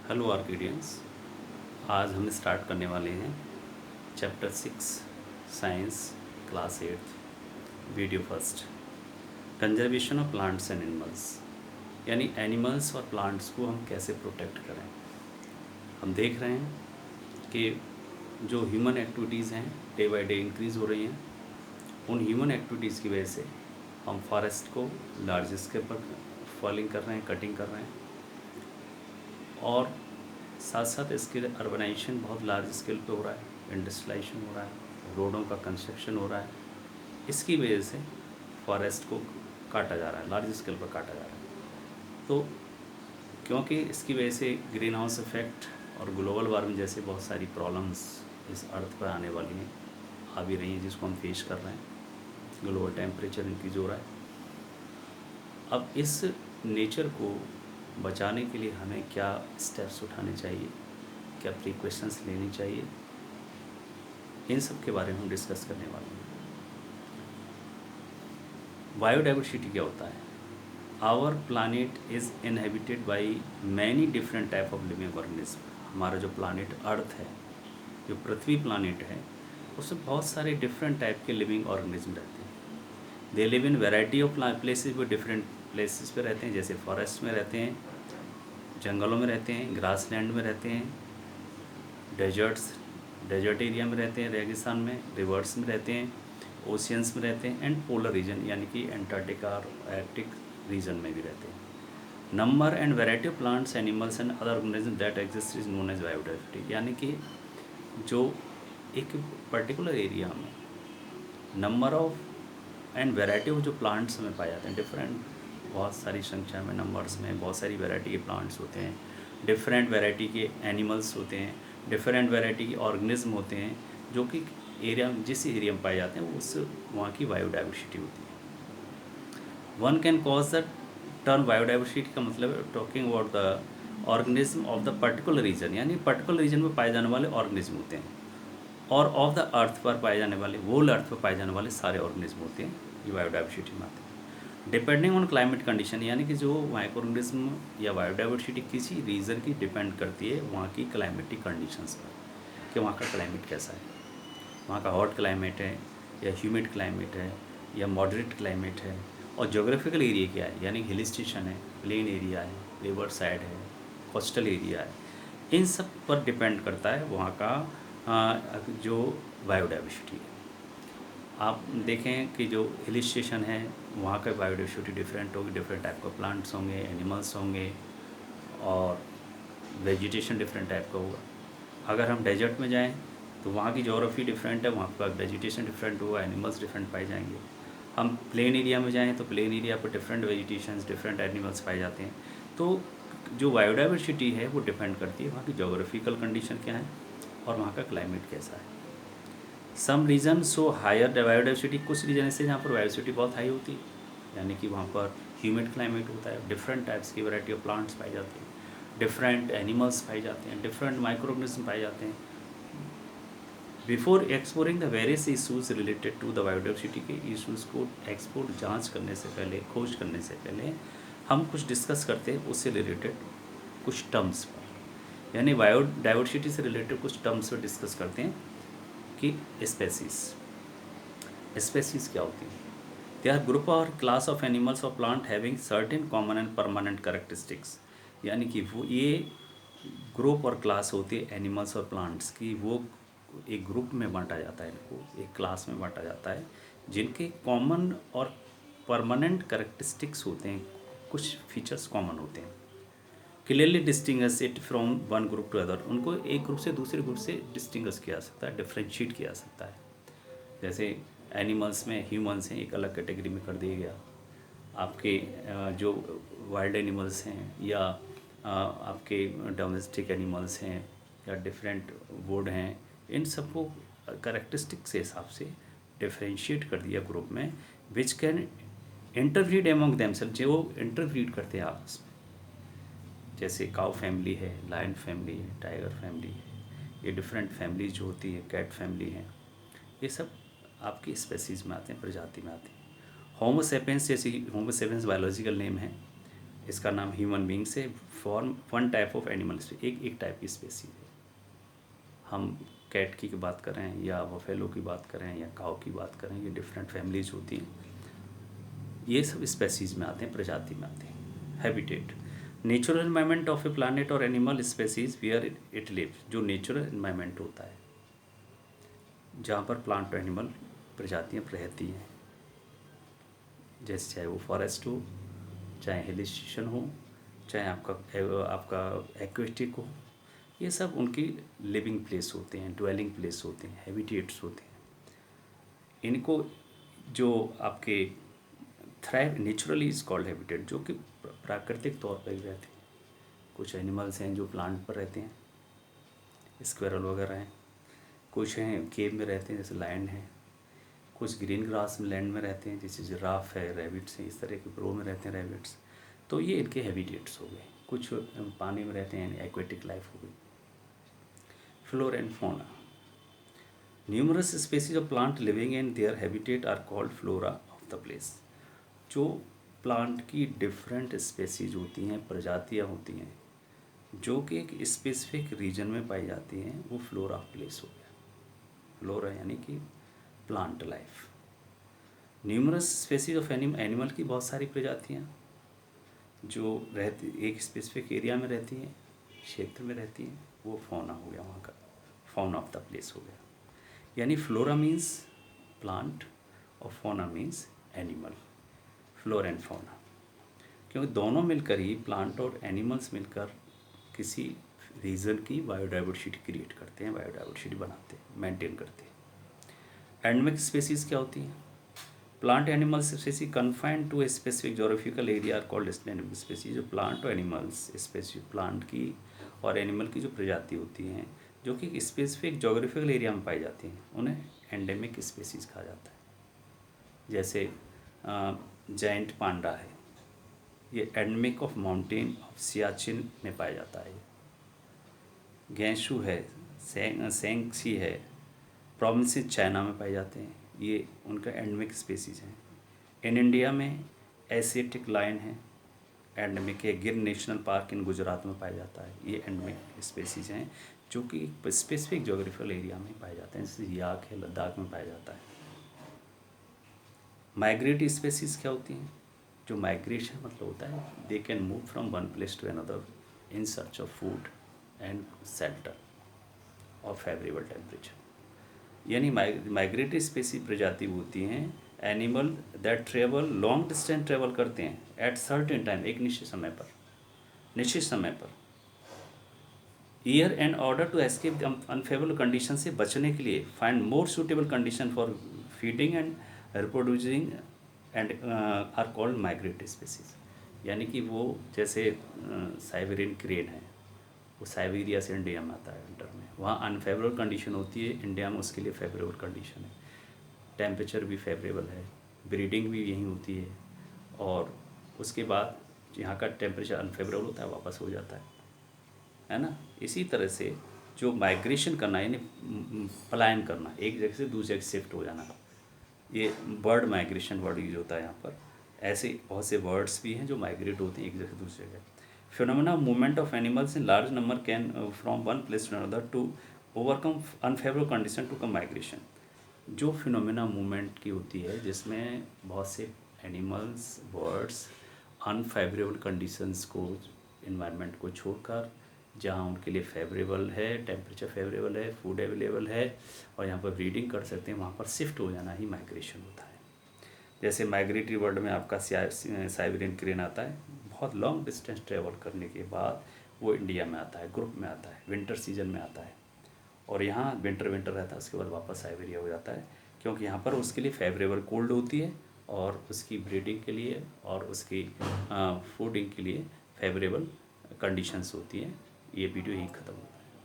Hello आर्किडियंस। आज हम start करने वाले हैं chapter 6 science class 8 video first conservation of plants and animals, यानी एनिमल्स और प्लांट्स को हम कैसे प्रोटेक्ट करें। हम देख रहे हैं कि जो ह्यूमन एक्टिविटीज़ हैं डे बाय डे इंक्रीज़ हो रही हैं। उन ह्यूमन एक्टिविटीज़ की वजह से हम फॉरेस्ट को लार्ज स्केल पर फॉलिंग कर रहे हैं, कटिंग कर रहे हैं, और साथ साथ इसके अर्बनाइजेशन बहुत लार्ज स्केल पे हो रहा है, इंडस्ट्रियलाइजेशन हो रहा है, रोडों का कंस्ट्रक्शन हो रहा है। इसकी वजह से फॉरेस्ट को काटा जा रहा है, लार्ज स्केल पर काटा जा रहा है। तो क्योंकि इसकी वजह से ग्रीन हाउस इफेक्ट और ग्लोबल वार्मिंग जैसे बहुत सारी प्रॉब्लम्स इस अर्थ पर आने वाली हैं, आ भी रही हैं, जिसको हम फेस कर रहे हैं। ग्लोबल टेम्परेचर इंक्रीज हो रहा है। अब इस नेचर को बचाने के लिए हमें क्या स्टेप्स उठाने चाहिए, क्या प्रिकॉशंस लेनी चाहिए, इन सब के बारे में हम डिस्कस करने वाले हैं। बायोडाइवर्सिटी क्या होता है? Our planet is inhabited by many different type of living organism. हमारा जो प्लानिट अर्थ है, जो पृथ्वी प्लानिट है, उसमें बहुत सारे डिफरेंट टाइप के लिविंग ऑर्गेनिज्म रहते हैं। They live in variety of places, वो डिफरेंट प्लेसेस पे रहते हैं, जैसे फॉरेस्ट में रहते हैं, जंगलों में रहते हैं, ग्रासलैंड में रहते हैं, डेजर्ट एरिया में रहते हैं, रेगिस्तान में, रिवर्स में रहते हैं, ओशियंस में रहते हैं, एंड पोलर रीजन यानी कि एंटार्क्टिका और आर्कटिक रीजन में भी रहते हैं। Number and variety of plants, animals and other organism that exist is known as biodiversity, यानी कि जो एक पर्टिकुलर एरिया में number of and variety of जो प्लांट्स में पाए जाते हैं, डिफरेंट बहुत सारी संख्या में नंबर्स में बहुत सारी वैरायटी के प्लांट्स होते हैं, डिफरेंट वैरायटी के एनिमल्स होते हैं, डिफरेंट वैरायटी के ऑर्गेनिज्म होते हैं, जो कि एरिया जिस एरिया में पाए जाते हैं उस वहाँ की बायोडाइवर्सिटी होती है। One can cause the term biodiversity का मतलब talking about the organism of the particular region, यानी पर्टिकुलर रीजन में पाए जाने वाले ऑर्गेनिज्म होते हैं, और ऑफ द अर्थ पर पाए जाने वाले, होल अर्थ पर पाए जाने वाले सारे ऑर्गेनिज्म होते हैं, ये बायोडाइवर्सिटी में आते हैं। डिपेंडिंग ऑन क्लाइमेट कंडीशन, यानी कि जो माइक्रो ऑर्गेनिज्म या बायोडाइवर्सिटी किसी रीजन की डिपेंड करती है वहाँ की क्लाइमेटिक कंडीशंस पर, कि वहाँ का क्लाइमेट कैसा है। वहाँ का हॉट क्लाइमेट है या ह्यूमिड क्लाइमेट है या मॉडरेट क्लाइमेट है, और जोग्राफिकल एरिया क्या है, यानी हिल स्टेशन है, प्लेन एरिया है, रिवर साइड है, कोस्टल एरिया है, इन सब पर डिपेंड करता है वहाँ का जो बायोडाइवर्सिटी है। आप देखें कि जो हिल स्टेशन है वहाँ का बायोडाइवर्सिटी डिफरेंट होगी, डिफरेंट टाइप का प्लांट्स होंगे, एनिमल्स होंगे, और वेजिटेशन डिफरेंट टाइप का होगा। अगर हम डेजर्ट में जाएं तो वहाँ की जोग्राफी डिफरेंट है, वहाँ का वेजिटेशन डिफरेंट होगा, एनिमल्स डिफरेंट पाए जाएंगे। हम प्लेन एरिया में जाएं तो प्लेन एरिया पर डिफरेंट वेजिटेशंस, डिफरेंट एनिमल्स पाए जाते हैं। तो जो बायोडाइवर्सिटी है वो डिपेंड करती है वहाँ की जोग्राफिकल कंडीशन क्या है और वहाँ का क्लाइमेट कैसा है। Some region so higher biodiversity, कुछ रीजन ऐसे जहाँ पर बायोडाइवर्सिटी बहुत हाई होती है, यानी कि वहाँ पर ह्यूमिड क्लाइमेट होता है, डिफरेंट टाइप्स की वैरायटी ऑफ प्लांट्स पाई जाती हैं, डिफरेंट एनिमल्स पाए जाते हैं, डिफरेंट माइक्रोऑर्गेनिज्म पाए जाते हैं। Before exploring the various issues related to the biodiversity के इशूज़ को एक्सप्लोर जांच करने से पहले, खोज करने से पहले हम कुछ डिस्कस करते हैं उससे रिलेटेड कुछ टर्म्स पर, यानी बायोडाइवर्सिटी से रिलेटेड कुछ टर्म्स पर डिस्कस करते हैं कि स्पेसीज क्या होती है। दे आर ग्रुप और क्लास ऑफ एनिमल्स और plant having certain common and permanent characteristics, यानी कि वो ये ग्रुप और क्लास होती है एनिमल्स और प्लांट्स की, वो एक ग्रुप में बांटा जाता है, इनको एक क्लास में बांटा जाता है, जिनके कॉमन और परमानेंट कैरेक्टरिस्टिक्स होते हैं, कुछ फीचर्स कॉमन होते हैं। Clearly distinguish it from one group to other, उनको एक ग्रुप से दूसरे ग्रुप से डिस्टिंग्विश किया जा सकता है, डिफ्रेंशिएट किया जा सकता है। जैसे एनिमल्स में ह्यूमन्स हैं एक अलग कैटेगरी में कर दिया गया, आपके जो वाइल्ड एनिमल्स हैं या आपके डोमेस्टिक एनिमल्स हैं या डिफरेंट वुड हैं, इन सबको कैरेक्टरिस्टिक के हिसाब से डिफ्रेंशिएट कर दिया ग्रुप में, which can interbreed among themselves, जो इंटरब्रीड करते हैं आपस में। जैसे काउ फैमिली है, लायन फैमिली है, टाइगर फैमिली है, ये डिफरेंट फैमिलीज जो होती है, कैट फैमिली है, ये सब आपकी स्पेसीज़ में आते हैं, प्रजाति में आते हैं। होमो सेपियंस, जैसे होमो सेपियंस बायोलॉजिकल नेम है, इसका नाम ह्यूमन बींग से form one type of animal, एक टाइप की स्पेसीज है। हम कैट की बात करें या बफेलो की बात करें या काऊ की बात करें, ये डिफरेंट फैमिलीज होती हैं, ये सब स्पेसीज में आते हैं, प्रजाति में आते हैं। Habitat, natural environment of a plant और animal species where it live, जो नेचुरल एनवायरनमेंट होता है जहाँ पर प्लांट और एनिमल प्रजातियाँ रहती हैं, जैसे चाहे वो फॉरेस्ट हो, चाहे हिल स्टेशन हो, चाहे आपका एक्वेटिक हो, ये सब उनकी लिविंग प्लेस होते हैं, ड्वेलिंग प्लेस होते हैं, हैबिटेट्स होते हैं। इनको जो आपके thrive naturally is called habitat, जो कि प्राकृतिक तौर पर ही रहते हैं। कुछ एनिमल्स हैं जो प्लांट पर रहते हैं, स्क्वेरल वगैरह हैं, कुछ हैं केव में रहते हैं जैसे लायन है, कुछ ग्रीन ग्रास में लैंड में रहते हैं जैसे जिराफ है, रैबिट्स हैं, इस तरह के ग्रो में रहते हैं रैबिट्स। तो ये इनके हैबिटेट्स हो गए। कुछ पानी में रहते हैं, एक्वेटिक लाइफ हो गई। Flora and fauna, numerous species of plant living in their habitat are called flora of the place. जो प्लांट की डिफरेंट स्पेसीज होती हैं, प्रजातियाँ होती हैं, जो कि एक स्पेसिफिक रीजन में पाई जाती हैं, वो फ्लोरा ऑफ प्लेस हो गया। फ्लोरा यानी कि plant life. Numerous species of animal की बहुत सारी प्रजातियाँ जो रहती एक स्पेसिफिक एरिया में रहती हैं, क्षेत्र में रहती हैं, वो फौना हो गया, वहाँ का फौना ऑफ द प्लेस हो गया। यानी फ्लोरा मीन्स प्लांट और fauna means animal, flora and fauna, क्योंकि दोनों मिलकर ही, प्लांट और एनिमल्स मिलकर किसी रीजन की बायोडाइवर्सिटी क्रिएट करते हैं, बायोडाइवर्सिटी बनाते हैं, मेंटेन करते हैं। एंडेमिक स्पेसीज क्या होती हैं? Plant animals species confined to a specific geographical area are called endemic species. जो प्लांट और एनिमल्स स्पेसिफिक, प्लांट की और एनिमल की जो प्रजाति होती हैं जो कि स्पेसिफिक जोग्राफिकल एरिया में पाई जाती हैं, उन्हें एंडेमिक स्पेसीज कहा जाता है। जैसे जायंट पांडा है, ये endemic of mountain of Siachen में पाया जाता है। गैंशु है, सेंगसी है, प्रोविंस चाइना में पाए जाते हैं, ये उनका एंडेमिक स्पेसीज हैं। इन इंडिया में एशियाटिक लायन है, एंडेमिक है। गिर नेशनल पार्क इन गुजरात में पाया जाता है, ये एंडेमिक स्पेसीज हैं जो कि स्पेसिफिक जोग्राफिकल एरिया में पाए जाते हैं, जैसे याक है, लद्दाख में पाया जाता है। माइग्रेटरी स्पेसीज क्या होती हैं? जो माइग्रेशन मतलब होता है, they can move from one place to another in search of food and shelter और फेवरेबल टेम्परेचर। यानी माइग्रेटरी स्पेसीज प्रजाति होती हैं animal that travel long distance, travel करते हैं एट सर्टेन टाइम, एक निश्चित समय पर year and order to escape unfavourable condition से बचने के लिए, find more suitable condition for feeding and reproducing and are called migratory species. यानी कि वो जैसे साइबेरियन क्रेन है, वो साइबेरिया से इंडिया में आता है विंटर में, वहाँ अनफेवरेबल कंडीशन होती है, इंडिया में उसके लिए फेवरेबल कंडीशन है, टेम्परेचर भी फेवरेबल है, ब्रीडिंग भी यहीं होती है, और उसके बाद यहाँ का टेम्परेचर अनफेवरेबल होता है, वापस हो जाता है ना। इसी तरह से जो माइग्रेशन करना यानी पलायन करना, एक जगह से दूसरी जगह शिफ्ट हो जाना, ये बर्ड माइग्रेशन वर्ड यूज होता है यहाँ पर। ऐसे बहुत से बर्ड्स भी हैं जो माइग्रेट होते हैं एक जगह से दूसरी जगह। Phenomena movement of animals in large number can from one place to another to overcome unfavourable condition to come migration. जो फिनोमेना मूवमेंट की होती है जिसमें बहुत से एनिमल्स, बर्ड्स अनफेवरेबल कंडीशंस को, इन्वायरमेंट को छोड़कर जहाँ उनके लिए फेवरेबल है, टेम्परेचर फेवरेबल है, फूड अवेलेबल है और यहाँ पर ब्रीडिंग कर सकते हैं, वहाँ पर शिफ्ट हो जाना ही माइग्रेशन होता है। जैसे माइग्रेटरी वर्ड में आपका साइबेरियन क्रेन आता है, बहुत लॉन्ग डिस्टेंस ट्रेवल करने के बाद वो इंडिया में आता है, ग्रुप में आता है, विंटर सीजन में आता है और यहाँ विंटर रहता है, उसके बाद वापस साइबेरिया हो जाता है, क्योंकि यहाँ पर उसके लिए फेवरेबल कोल्ड होती है और उसकी ब्रीडिंग के लिए और उसकी फूडिंग के लिए फेवरेबल कंडीशंस होती हैं। ये वीडियो यहीं ख़त्म हुआ।